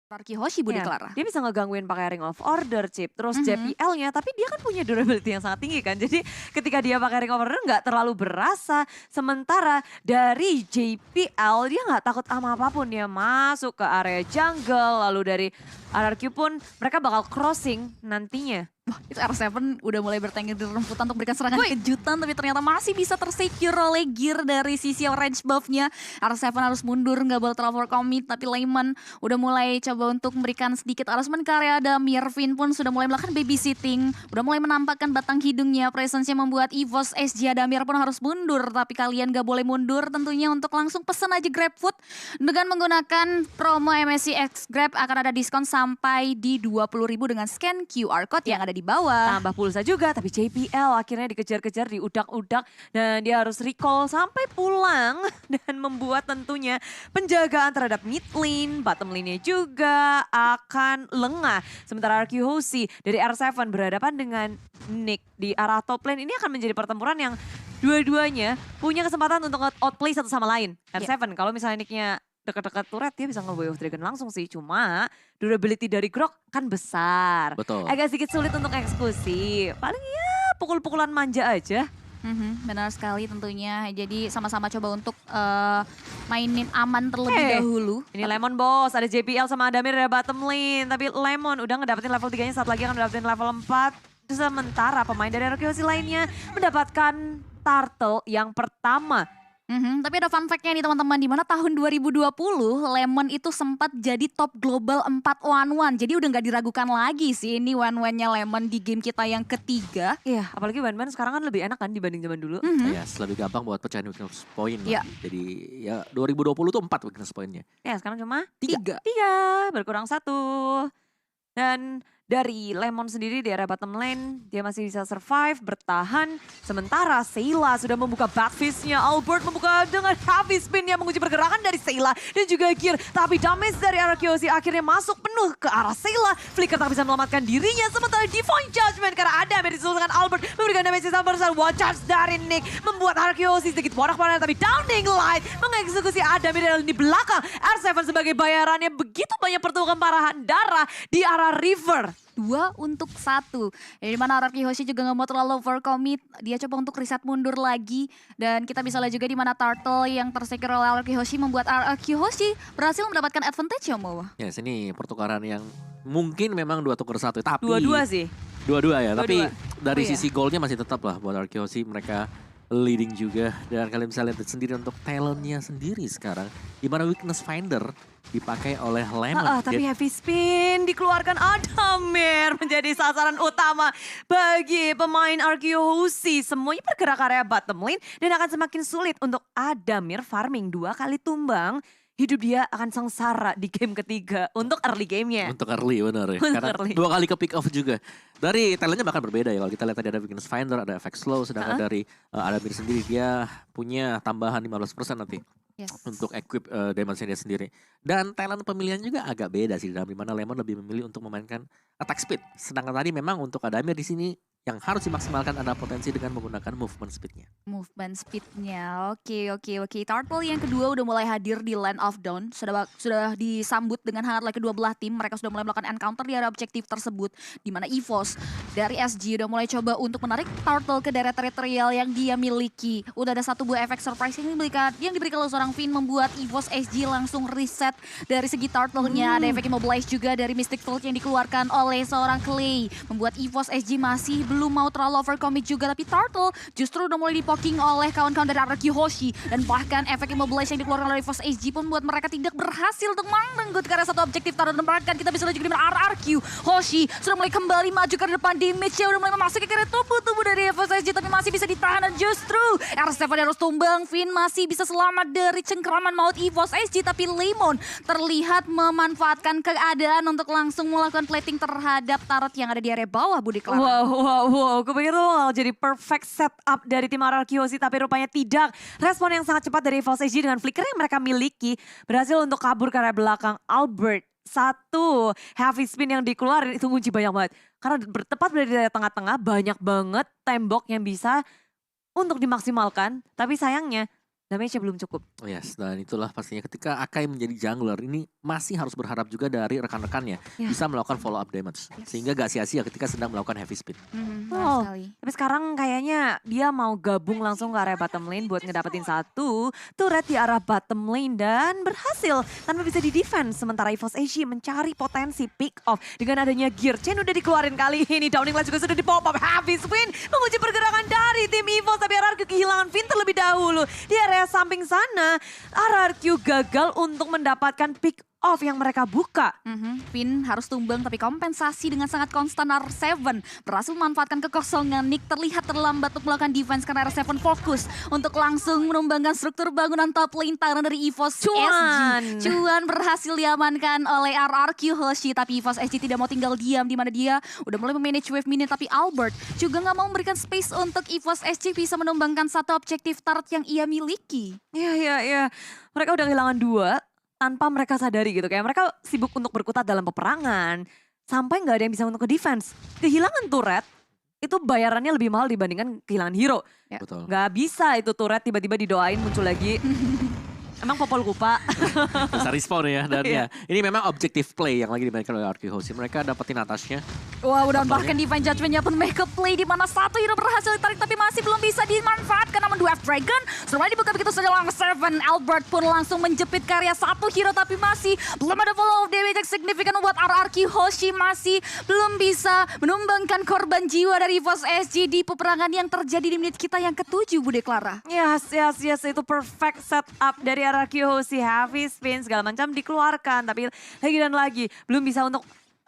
Arki Hoshi Budi Iya, Clara. dia bisa ngegangguin pakai Ring of Order, Chip. Terus Mhm. JPL-nya, tapi dia kan punya durability yang sangat tinggi kan. Jadi ketika dia pakai Ring of Order nggak terlalu berasa. Sementara dari JPL dia nggak takut sama apapun. Dia masuk ke area jungle, lalu dari RRQ pun mereka bakal crossing nantinya. Wah, itu R7 udah mulai bertengger di rumputan untuk memberikan serangan kejutan, tapi ternyata masih bisa tersecure oleh gear dari sisi orange buff-nya. R7 harus mundur, nggak boleh terlalu commit, tapi Layman udah mulai coba untuk memberikan sedikit harassment ke area Adamir. Finn pun sudah mulai melakukan babysitting, udah mulai menampakkan batang hidungnya. Presence-nya membuat EVOS SG Adamir pun harus mundur, tapi kalian nggak boleh mundur tentunya untuk langsung pesan aja GrabFood. Dengan menggunakan promo MSC X Grab akan ada diskon sampai di 20.000 dengan scan QR Code yang ada di bawah. Tambah pulsa juga, tapi JPL akhirnya dikejar-kejar, diudak-udak. Dan dia harus recall sampai pulang. Dan membuat tentunya penjagaan terhadap mid lane, bottom lane-nya juga akan lengah. Sementara RQ Hoshi dari R7 berhadapan dengan Nick di arah top lane. Ini akan menjadi pertempuran yang dua-duanya punya kesempatan untuk outplay satu sama lain. R7 kalau misalnya Nick-nya dekat-dekat turret dia bisa nge-Way of Dragon langsung sih. Cuma durability dari Grok kan besar. Betul. Agak sedikit sulit untuk eksekusi. Paling ya pukul-pukulan manja aja. Benar sekali tentunya. Jadi sama-sama coba untuk mainin aman terlebih Hey, dahulu. Ini Lemon bos, ada JPL sama Adamir dari bottom lane. Tapi Lemon udah ngedapetin level 3-nya, saat lagi akan ngedapetin level 4. Sementara pemain dari RQC lainnya mendapatkan turtle yang pertama. Tapi ada fun fact-nya nih teman-teman, di mana tahun 2020 Lemon itu sempat jadi top global 4-1-1. Jadi udah nggak diragukan lagi sih ini one-one-nya Lemon di game kita yang ketiga. Iya, apalagi Ban-Ban sekarang kan lebih enak kan dibanding zaman dulu. Ya, lebih gampang buat pecahin weakness point. Iya. Jadi ya 2020 tuh 4 weakness point-nya. Ya sekarang cuma Tiga. 3, berkurang 1. Dan dari Lemon sendiri di area bottom lane, dia masih bisa survive, bertahan. Sementara Sayla sudah membuka backfist-nya. Albert membuka dengan heavy spin yang menguji pergerakan dari Sayla dan juga gear. Tapi damage dari RQC akhirnya masuk penuh ke arah Sayla. Flicker tak bisa menyelamatkan dirinya. Sementara Divine Judgment karena ada yang disusulkan Albert memberikan damage yang besar. One charge dari Nick membuat RQC sedikit warak-warak, tapi Downing Light mengeksekusi Adamir di belakang. R7 sebagai bayarannya begitu banyak pertukaran parahan darah di arah river. 2-1. Di mana Araki Hoshi juga nggak mau terlalu overcommit. Dia coba untuk reset mundur lagi. Dan kita bisa lihat juga di mana Turtle yang tersecure oleh Araki Hoshi membuat Araki Hoshi berhasil mendapatkan advantage ya Mo. Ya sini pertukaran yang mungkin memang 2-1, tapi 2-2 sih. Dua-dua ya, tapi dari Oh iya. sisi goalnya masih tetap lah buat Arkeosi, mereka leading juga. Dan kalian bisa lihat sendiri untuk talentnya sendiri sekarang. Di mana weakness finder dipakai oleh Lemon. Tapi heavy spin dikeluarkan Adamir menjadi sasaran utama bagi pemain RQC. Semuanya bergerak area bottom lane dan akan semakin sulit untuk Adamir farming 2 kali tumbang. Hidup dia akan sengsara di game ketiga untuk early gamenya. Untuk early benar ya. Untuk Karena early. 2 kali ke pick off juga. Dari talentnya bahkan berbeda ya. Kalau kita lihat tadi ada weakness finder, ada effect slow. Sedangkan dari Adamir sendiri dia punya tambahan 15% nanti. Yes. Untuk equip dimension dia sendiri. Dan talent pemilihan juga agak beda sih. Dalam dimana Lemon lebih memilih untuk memainkan attack speed. Sedangkan tadi memang untuk Adamir di sini yang harus dimaksimalkan ada potensi dengan menggunakan movement speednya. Movement speednya, oke. Turtle yang kedua udah mulai hadir di Land of Dawn. Sudah disambut dengan hangat oleh kedua belah tim. Mereka sudah mulai melakukan encounter di area objektif tersebut. Di mana EVOS dari SG udah mulai coba untuk menarik Turtle ke daerah teritorial yang dia miliki. Udah ada satu buah efek surprise yang diberikan oleh seorang Finn membuat EVOS SG langsung reset dari segi Turtle-nya. Ada efek immobilize juga dari Mystic Fold yang dikeluarkan oleh seorang Clay. Membuat EVOS SG masih belum mau terlalu overcommit juga, tapi Turtle justru udah mulai dipoking oleh kawan-kawan dari Araki Hoshi. Dan bahkan efek immobilize yang dikeluarkan oleh EVOS SG pun membuat mereka tidak berhasil untuk merenggut ke arah satu objektif Turtle. Dan bahkan kita bisa lihat juga di mana RRQ Hoshi sudah mulai kembali maju ke depan, damage-nya udah mulai memasuki ke tubuh dari EVOS SG, tapi masih bisa ditahan. Dan justru R7 harus tumbang, Finn masih bisa selamat dari cengkraman maut EVOS SG, tapi Lemon terlihat memanfaatkan keadaan untuk langsung melakukan plating terhadap turret yang ada di area bawah, Budi Clara. Wow, gue pikir tuh bakal jadi perfect setup dari tim RRQ, tapi rupanya tidak. Respon yang sangat cepat dari EVOS SG dengan flicker yang mereka miliki berhasil untuk kabur ke arah belakang Albert. Satu heavy spin yang dikeluarin itu ngunci banyak banget. Karena bertepat berada di tengah-tengah, banyak banget tembok yang bisa untuk dimaksimalkan. Tapi sayangnya damage-nya belum cukup. Oh yes, dan itulah pastinya ketika Akai menjadi jungler ini masih harus berharap juga dari rekan-rekannya Ya. bisa melakukan follow up damage. Yes. Sehingga gak sia-sia ketika sedang melakukan heavy speed. Benar Oh. sekali. Tapi sekarang kayaknya dia mau gabung langsung ke area bottom lane buat ngedapetin satu turret di arah bottom lane dan berhasil tanpa bisa di-defense. Sementara EVOS Asia mencari potensi pick off dengan adanya gear chain udah dikeluarin kali ini. Downing Light juga sudah di-pop up. Heavy spin menguji pergerakan dari tim EVOS tapi RRQ kehilangan Finn terlebih dahulu. Di area samping sana RRQ gagal untuk mendapatkan pick off yang mereka buka. Finn harus tumbang tapi kompensasi dengan sangat konstan R7 berhasil memanfaatkan kekosongan. Nick terlihat terlambat untuk melakukan defense karena R7 fokus untuk langsung menumbangkan struktur bangunan top lane tangan dari EVOS Cuan. SG. Cuan berhasil diamankan oleh RRQ Hoshi tapi EVOS SG tidak mau tinggal diam di mana dia udah mulai memanage wave minion tapi Albert juga nggak mau memberikan space untuk EVOS SG bisa menumbangkan satu objektif turret yang ia miliki. Iya. Mereka udah kehilangan 2 tanpa mereka sadari gitu. Kayak mereka sibuk untuk berkutat dalam peperangan. Sampai nggak ada yang bisa untuk ke defense. Kehilangan turret, itu bayarannya lebih mahal dibandingkan kehilangan hero. Ya. Betul. Nggak bisa itu turret tiba-tiba didoain muncul lagi. Emang Popol Kupa. Bisa respawn ya. Dan Iya. ya, ini memang objective play yang lagi dimainkan oleh RRQ Hoshi. Mereka dapetin atasnya. Wah, udah Contohnya? bahkan Divine Judgment-nya pun make up play di mana satu hero berhasil ditarik tapi masih belum bisa dimanfaatkan namun Dwarf Dragon semuanya dibuka begitu saja langsung Seven. Albert pun langsung menjepit karya satu hero tapi masih belum ada follow damage yang signifikan membuat RRQ Hoshi masih belum bisa menumbangkan korban jiwa dari EVOS SG di peperangan yang terjadi di menit kita yang ke-7 Bude Clara. Yes, itu perfect setup dari RRQ Hoshi. Heavy spin segala macam dikeluarkan. Tapi lagi dan lagi belum bisa untuk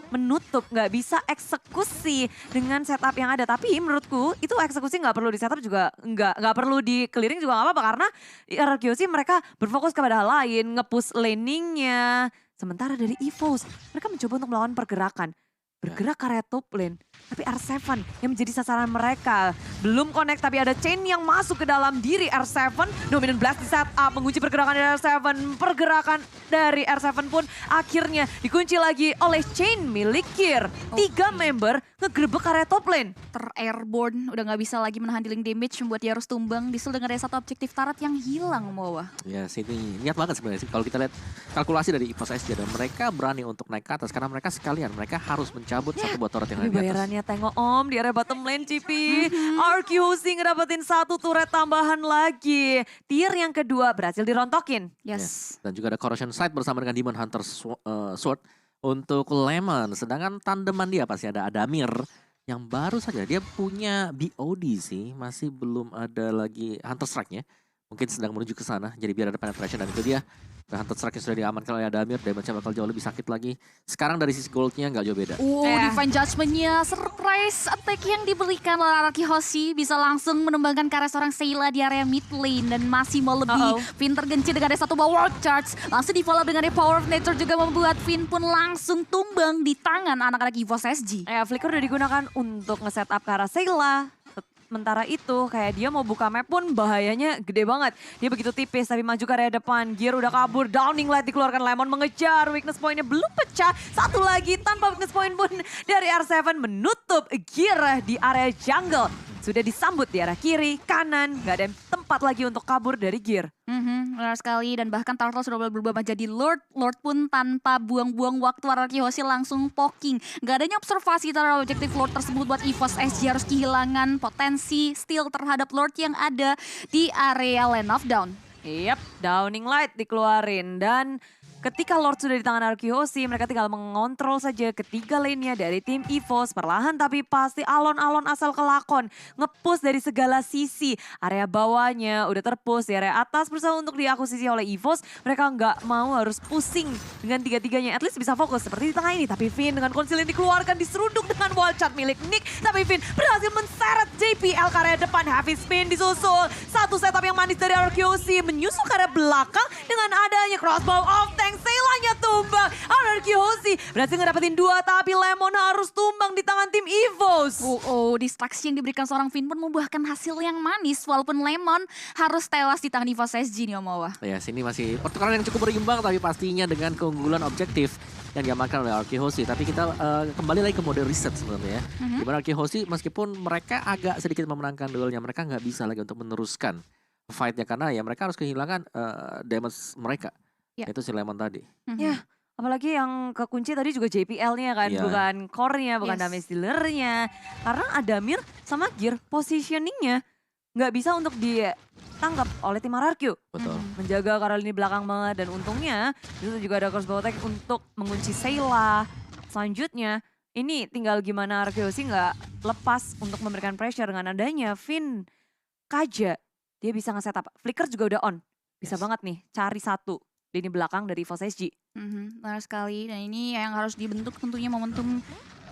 menutup, nggak bisa eksekusi dengan setup yang ada. Tapi menurutku itu eksekusi nggak perlu di setup juga nggak perlu di clearing juga nggak apa-apa karena RRQ sih mereka berfokus kepada hal lain, nge-push laningnya. Sementara dari EVOS mereka mencoba untuk melakukan pergerakan. Bergerak ke area top lane. Tapi R7 yang menjadi sasaran mereka. Belum connect tapi ada chain yang masuk ke dalam diri R7. Dominant Blast di setup. Mengunci pergerakan dari R7. Pergerakan dari R7 pun akhirnya dikunci lagi oleh chain milik Gear. 3 member ngegerebek area top lane. Ter-airborne udah nggak bisa lagi menahan dealing damage membuat dia harus tumbang. Disul dengan ada satu objektif turret yang hilang Moa. Ya ini niat banget sebenarnya sih. Kalau kita lihat kalkulasi dari EVOS SG dan mereka berani untuk naik ke atas karena mereka sekalian mereka harus mencabut satu buah turret yang ada Tapi di atas. bayarannya tengok om di area bottom lane Cipi. RQ Hoshi ngedapetin satu turret tambahan lagi. Tier yang kedua berhasil dirontokin. Yes. Dan juga ada Corrosion Sight bersama dengan Demon Hunter Sword untuk Lemon. Sedangkan tandeman dia pasti ada Adamir yang baru saja dia punya BOD sih, masih belum ada lagi Hunter Strike-nya. Mungkin sedang menuju ke sana, jadi biar ada penetration dan itu dia. Dan Hunter Strike yang sudah diamankan oleh Adamir, damage-nya bakal jauh lebih sakit lagi. Sekarang dari sisi gold-nya nggak jauh beda. Divine Judgment-nya surprise attack yang diberikan oleh RRQ Hoshi bisa langsung menumbangkan karya seorang Sayla di area mid lane dan masih mau lebih. Finn tergenci dengan ada satu buah World Charge. Langsung di follow dengan ada Power of Nature juga membuat Finn pun langsung tumbang di tangan anak-anak EVOS SG. Flicker udah digunakan untuk nge-setup ke arah Sayla. Sementara itu kayak dia mau buka map pun bahayanya gede banget. Dia begitu tipis tapi maju ke area depan. Gear udah kabur, Downing Light dikeluarkan, Lemon mengejar. Weakness point-nya belum pecah. Satu lagi tanpa weakness point pun dari R7 menutup Gear di area jungle. Sudah disambut di arah kiri, kanan. Gak ada tempat lagi untuk kabur dari Gear. Benar sekali dan bahkan Turtle sudah mulai berubah menjadi Lord. Lord pun tanpa buang-buang waktu RRQ Hoshi langsung poking. Gak adanya observasi terhadap objektif Lord tersebut buat EVOS SG harus kehilangan potensi steal terhadap Lord yang ada di area Land of Dawn. Yap, Downing Light dikeluarin dan ketika Lord sudah di tangan RRQ Hoshi, mereka tinggal mengontrol saja ketiga lane-nya dari tim EVOS. Perlahan tapi pasti alon-alon asal kelakon. Nge-push dari segala sisi. Area bawahnya udah terpush, di area atas berusaha untuk diakuisisi oleh EVOS. Mereka nggak mau harus pusing dengan tiga-tiganya. At least bisa fokus seperti di tengah ini. Tapi Finn dengan konsil yang dikeluarkan diseruduk dengan wall shot milik Nick. Tapi Finn berhasil menseret JPL ke area depan. Heavy spin disusul. Satu setup yang manis dari RRQ Hoshi menyusul ke area belakang dengan adanya crossbow of tank. Sailanya tumbang. RRQ Hoshi berhasil ngedapetin 2 tapi Lemon harus tumbang di tangan tim EVOS. Distraksi yang diberikan seorang Finn pun membuahkan hasil yang manis walaupun Lemon harus tewas di tangan EVOS SG nih Omawa. Ya sini masih pertukaran yang cukup berimbang tapi pastinya dengan keunggulan objektif yang diamankan oleh RRQ Hoshi. Tapi kita kembali lagi ke mode reset sebenarnya ya. Dimana RRQ Hoshi meskipun mereka agak sedikit memenangkan duelnya, mereka nggak bisa lagi untuk meneruskan fight-nya karena ya mereka harus kehilangan damage mereka. Ya. Itu si Lemon tadi. Ya, apalagi yang kekunci tadi juga JPL-nya kan, Iya. bukan core-nya, bukan Yes. damage dealer-nya. Karena Adamir sama Gear positioning-nya nggak bisa untuk ditangkap oleh tim RRQ. Betul. Menjaga karena lini belakang banget dan untungnya itu juga ada crossbow attack untuk mengunci Sayla. Selanjutnya ini tinggal gimana RRQ nggak lepas untuk memberikan pressure dengan adanya Finn Kaja. Dia bisa nge-setup, Flicker juga udah on. Bisa Yes. banget nih cari satu lini belakang dari EVOS SG. Benar sekali. Dan ini yang harus dibentuk tentunya momentum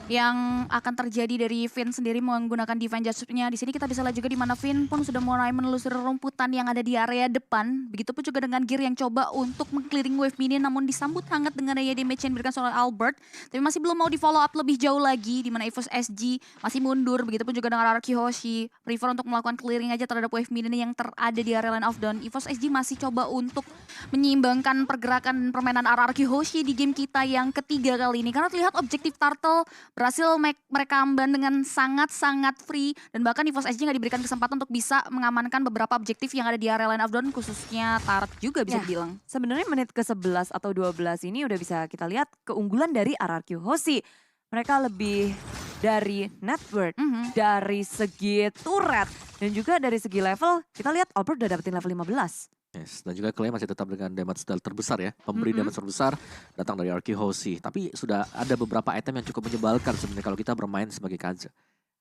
yang akan terjadi dari Finn sendiri menggunakan Divine Judgment-nya. Di sini kita bisa lihat juga di mana Finn pun sudah mulai menelusuri rumputan yang ada di area depan. Begitupun juga dengan Gear yang coba untuk meng-clearing wave minion namun disambut hangat dengan daya damage yang diberikan oleh Albert. Tapi masih belum mau di follow up lebih jauh lagi di mana EVOS SG masih mundur. Begitupun juga dengan RRQ Hoshi prefer untuk melakukan clearing aja terhadap wave minion yang terada di area Land of Dawn. EVOS SG masih coba untuk menyeimbangkan pergerakan permainan RRQ Hoshi di game kita yang ketiga kali ini. Karena terlihat objektif Turtle berhasil mereka amban dengan sangat-sangat free. Dan bahkan EVOS SG nggak diberikan kesempatan untuk bisa mengamankan beberapa objektif yang ada di area Land of Dawn. Khususnya Turret juga bisa Ya. dibilang. Sebenarnya menit ke-11 atau 12 ini udah bisa kita lihat keunggulan dari RRQ Hoshi. Mereka lebih dari net worth, dari segi turret, dan juga dari segi level. Kita lihat Albert udah dapetin level 15. Yes, dan juga Clay masih tetap dengan damage terbesar ya. Pemberi damage terbesar datang dari RRQ Hoshi. Tapi sudah ada beberapa item yang cukup menyebalkan sebenarnya kalau kita bermain sebagai Kaja.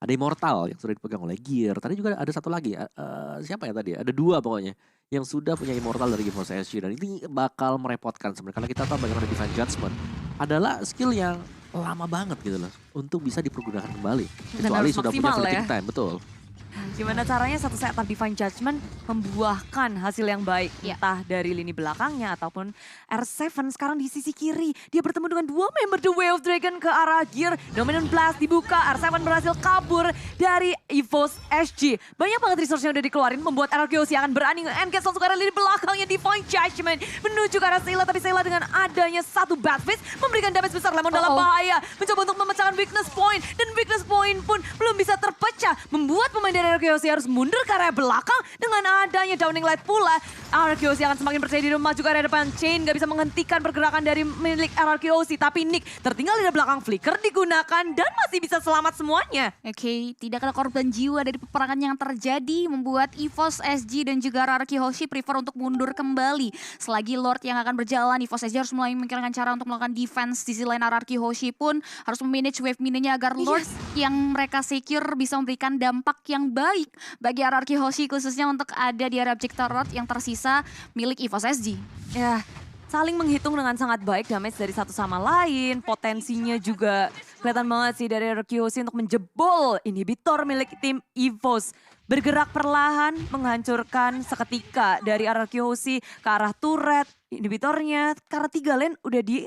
Ada Immortal yang sudah dipegang oleh Gear. Tadi juga ada satu lagi, siapa ya tadi? Ada dua pokoknya yang sudah punya Immortal dari EVOS SG. Dan ini bakal merepotkan sebenarnya. Karena kita tahu bagaimana Divine Judgment adalah skill yang lama banget gitu loh. Untuk bisa dipergunakan kembali. Dan Kecuali harus sudah punya maksimal fleeting ya. time, betul. Gimana caranya satu setup Divine Judgment membuahkan hasil yang baik. Ya. Entah dari lini belakangnya ataupun R7 sekarang di sisi kiri. Dia bertemu dengan dua member The Way of Dragon ke arah Gear. Dominant Blast dibuka, R7 berhasil kabur dari EVOS SG. Banyak banget resource yang udah dikeluarin membuat RRQ Hoshi akan berani nge-engage langsung ke arah lini belakangnya Divine Judgment. Menuju ke arah Sayla, tapi Sayla dengan adanya satu bad fist memberikan damage besar. Lemon dalam bahaya. Mencoba untuk memecahkan weakness point. Dan weakness point pun belum bisa terpecah. Membuat pemain dari RRQ Hoshi harus mundur ke area belakang. Dengan adanya Downing Light pula, RRQ Hoshi akan semakin percaya diri maju ke area depan. Chain gak bisa menghentikan pergerakan dari milik RRQ Hoshi. Tapi Nick tertinggal di belakang, Flicker digunakan dan masih bisa selamat semuanya. Oke, tidak ada korban jiwa dari peperangan yang terjadi membuat EVOS SG dan juga RRQ Hoshi prefer untuk mundur kembali. Selagi Lord yang akan berjalan, EVOS SG harus mulai memikirkan cara untuk melakukan defense. Di sisi lain RRQ Hoshi pun harus memanage wave minionnya agar Lord yang mereka secure bisa memberikan dampak yang baik bagi RRQ Hoshi khususnya untuk ada di area objek turret yang tersisa milik EVOS SG. Ya, saling menghitung dengan sangat baik damage dari satu sama lain. Potensinya juga kelihatan banget sih dari RRQ Hoshi untuk menjebol inhibitor milik tim EVOS. Bergerak perlahan menghancurkan seketika dari RRQ Hoshi ke arah turret inhibitornya. Karena 3 lane udah di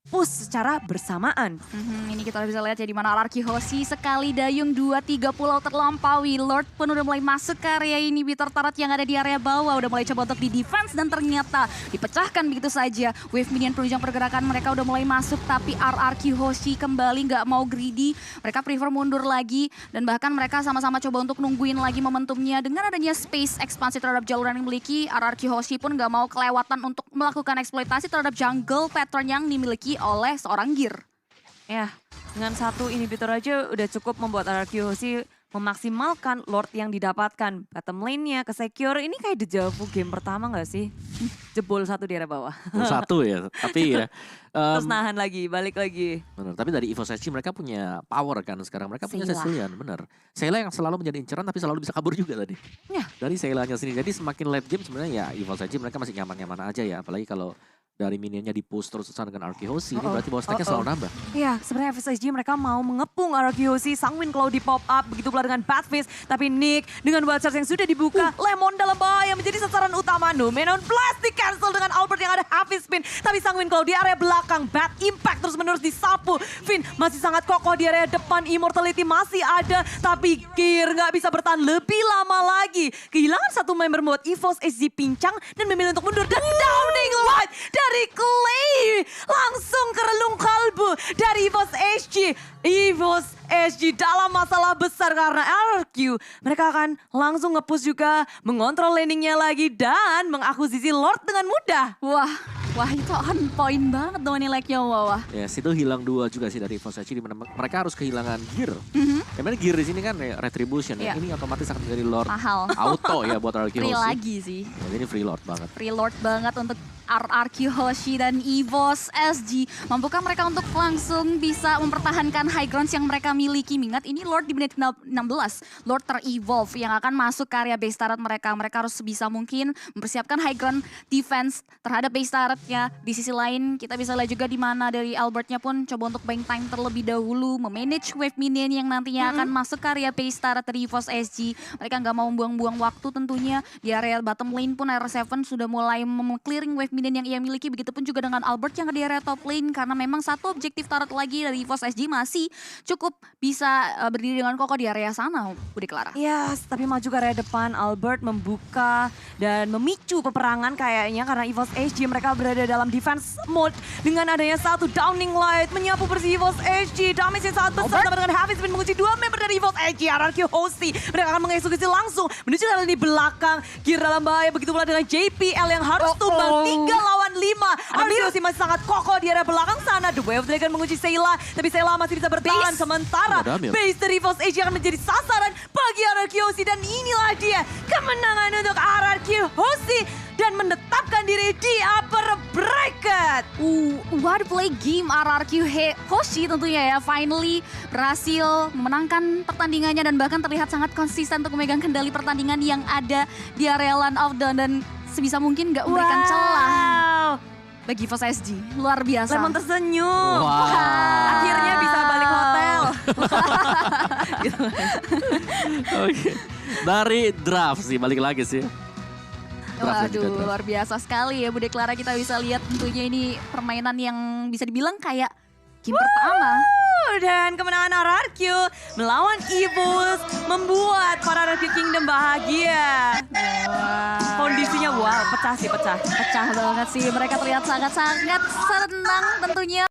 push secara bersamaan. Ini kita bisa lihat ya di mana RRQ Hoshi sekali dayung 2-3 pulau terlampaui. Lord pun udah mulai masuk ke area inhibitor turret yang ada di area bawah. Udah mulai coba untuk di defense dan ternyata dipecahkan begitu saja. Wave minion penunjang pergerakan mereka udah mulai masuk tapi RRQ Hoshi kembali nggak mau greedy. Mereka prefer mundur lagi dan bahkan mereka sama-sama coba untuk nungguin lagi momentumnya. Dengan adanya space ekspansi terhadap jaluran yang dimiliki, RRQ Hoshi pun nggak mau kelewatan untuk melakukan eksploitasi terhadap jungle pattern yang dimiliki oleh seorang Gear. Ya, dengan satu inhibitor aja udah cukup membuat RRQ Hoshi memaksimalkan Lord yang didapatkan. Bottom lane-nya ke secure, ini kayak deja vu game pertama gak sih? Jebol satu di area bawah. Satu ya, tapi ya. Terus nahan lagi, balik lagi. Benar, tapi dari EVOS SG mereka punya power kan sekarang. Mereka punya Sayla. Cecilian, benar. Sayla yang selalu menjadi inceran tapi selalu bisa kabur juga tadi. Ya. Dari Saylanya sendiri. Jadi semakin late game sebenarnya ya EVOS SG mereka masih nyaman-nyaman aja ya. Apalagi kalau dari minionnya di-push terus-terusan dengan RRQ Hoshi, ini berarti bahwa stacknya selalu nambah. Ya, sebenarnya FSG mereka mau mengepung RRQ Hoshi, Sangwin kalau di pop up, begitu pula dengan Badfist. Tapi Nick dengan wild charge yang sudah dibuka, Lemon dalam bahaya menjadi sasaran utama. Numenon Blast di cancel dengan Albert yang ada heavy spin. Tapi Sangwin kalau di area belakang, Bad Impact terus menerus disapu. Finn masih sangat kokoh di area depan, Immortality masih ada. Tapi Gear nggak bisa bertahan lebih lama lagi. Kehilangan satu member mode EVOS SG pincang dan memilih untuk mundur. Dan Downing Light dari dari Clay. Langsung ke relung kalbu dari EVOS SG. EVOS SG dalam masalah besar karena RRQ. Mereka akan langsung nge-push juga, mengontrol landingnya lagi dan mengakuisisi Lord dengan mudah. Wah itu on point banget dong ini like-nya wah. Ya, situ hilang 2 juga sih dari EVOS SG, di mana mereka harus kehilangan gear. Karena gear di sini kan ya, retribution ya. Iya. Ini otomatis akan menjadi Lord Mahal. auto ya buat RRQ Free Hoshi. lagi sih. Jadi ini free Lord banget. Free Lord banget untuk RRQ Hoshi dan EVOS SG. Mampukah mereka untuk langsung bisa mempertahankan high grounds yang mereka miliki? Mengingat ini Lord di menit 16. Lord ter-evolve yang akan masuk ke area base turret mereka. Mereka harus sebisa mungkin mempersiapkan high ground defense terhadap base turretnya. Di sisi lain kita bisa lihat juga di mana dari Albertnya pun coba untuk buying time terlebih dahulu. Memanage wave minion yang nantinya akan masuk ke area base turret dari EVOS SG. Mereka nggak mau membuang-buang waktu tentunya. Di area bottom lane pun R7 sudah mulai clearing wave minion yang ia miliki. Begitupun juga dengan Albert yang di area top lane. Karena memang satu objektif turret lagi dari EVOS SG masih cukup bisa berdiri dengan kokoh di area sana, Budi Clara. Yes, tapi maju ke area depan, Albert membuka dan memicu peperangan kayaknya karena EVOS SG mereka berada dalam defense mode dengan adanya satu downing light menyapu bersih EVOS SG. Damage yang sangat besar sama dengan Heavy Spin mengunci 2 member dari EVOS SG. RRQ Hoshi mereka akan mengeksekusi langsung menuju ke di belakang. Gear dalam bahaya, begitu pula dengan JPL yang harus tumbang 3 lawan 5. RRQ Hoshi masih sangat kokoh di area belakang sana. The Wave Dragon mengunci Sayla, tapi Sayla masih bisa bertahan. Sementara base dari EVOS SG akan menjadi sasaran bagi RRQ Hoshi dan inilah dia kemenangan untuk RRQ Hoshi dan menetapkan diri di upper bracket. What play game RRQ Hoshi tentunya ya. Finally berhasil memenangkan pertandingannya dan bahkan terlihat sangat konsisten untuk memegang kendali pertandingan yang ada di area Land of Dawn. Dan sebisa mungkin gak memberikan celah bagi EVOS SG. Luar biasa. Lemon tersenyum. Wow. Akhirnya bisa balik hotel. Oke. Dari draft sih, balik lagi sih. Draft dan juga Waduh, draft. luar biasa sekali ya Bude Clara. Kita bisa lihat tentunya ini permainan yang bisa dibilang kayak game pertama. Dan kemenangan RRQ melawan EVOS membuat para RRQ Kingdom bahagia. Kondisinya wow, pecah sih, pecah. Pecah banget sih, mereka terlihat sangat-sangat senang tentunya.